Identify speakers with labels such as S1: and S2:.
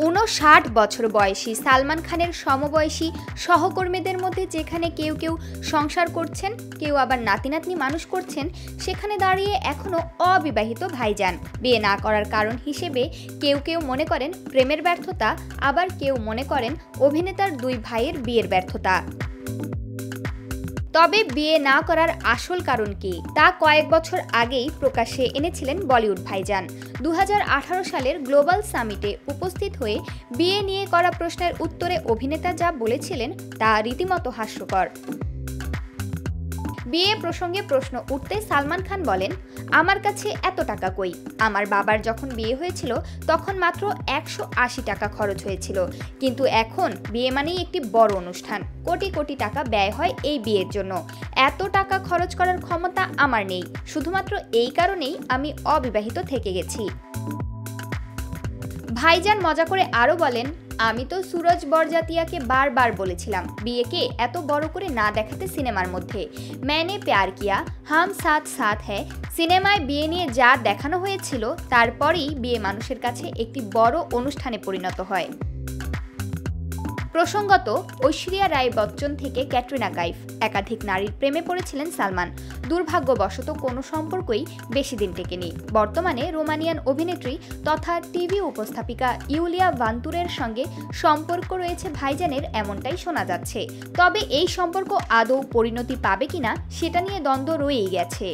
S1: 59 বছর বয়সী সালমান খানের সমবয়সী সহকর্মীদের মধ্যে যেখানে কেউ কেউ সংসার করছেন, কেউ আবার নাতি নাতনি মানুষ করছেন, সেখানে দাঁড়িয়ে এখনও অবিবাহিত ভাইজান। বিয়ে না করার কারণ হিসেবে কেউ কেউ মনে করেন প্রেমের ব্যর্থতা, আবার কেউ মনে করেন অভিনেতার দুই ভাইয়ের বিয়ের ব্যর্থতা। তবে বিয়ে না করার আসল কারণ কি, তা কয়েক বছর আগেই প্রকাশ্যে এনেছিলেন বলিউড ভাইজান। 2018 সালের গ্লোবাল সামিটে উপস্থিত হয়ে বিয়ে নিয়ে করা প্রশ্নের উত্তরে অভিনেতা যা বলেছিলেন তা রীতিমতো হাস্যকর। বিয়ে প্রসঙ্গে প্রশ্ন উঠতে সালমান খান বলেন, আমার কাছে এত টাকা কই? আমার বাবার যখন বিয়ে হয়েছিল তখন মাত্র 180 টাকা খরচ হয়েছিল, কিন্তু এখন বিয়ে মানেই একটি বড় অনুষ্ঠান, কোটি কোটি টাকা ব্যয় হয় এই বিয়ের জন্য। এত টাকা খরচ করার ক্ষমতা আমার নেই, শুধুমাত্র এই কারণেই আমি অবিবাহিত থেকে গেছি। ভাইজান মজা করে আরও বলেন, আমি তো সুরজ বরজাতিয়াকে বারবার বলেছিলাম বিয়েকে এত বড় করে না দেখাতে সিনেমার মধ্যে। मैंने प्यार किया, हम साथ साथ हैं সিনেমায় বিয়ে নিয়ে যা দেখানো হয়েছিল তারপরেই বিয়ে মানুষের কাছে একটি বড় অনুষ্ঠানে পরিণত হয়। প্রসঙ্গত, ঐশ্বরিয়া রায় বচ্চন থেকে ক্যাটরিনা কাইফ, একাধিক নারীর প্রেমে পড়েছিলেন সালমান। দুর্ভাগ্যবশত কোনো সম্পর্কই বেশি দিন টেকেনি। বর্তমানে রোমানিয়ান অভিনেত্রী তথা টিভি উপস্থাপিকা ইউলিয়া ভান্তুরের সঙ্গে সম্পর্ক রয়েছে ভাইজানের, এমনটাই শোনা যাচ্ছে। তবে এই সম্পর্ক আদৌ পরিণতি পাবে কিনা সেটা নিয়ে দ্বন্দ্ব রয়েই গেছে।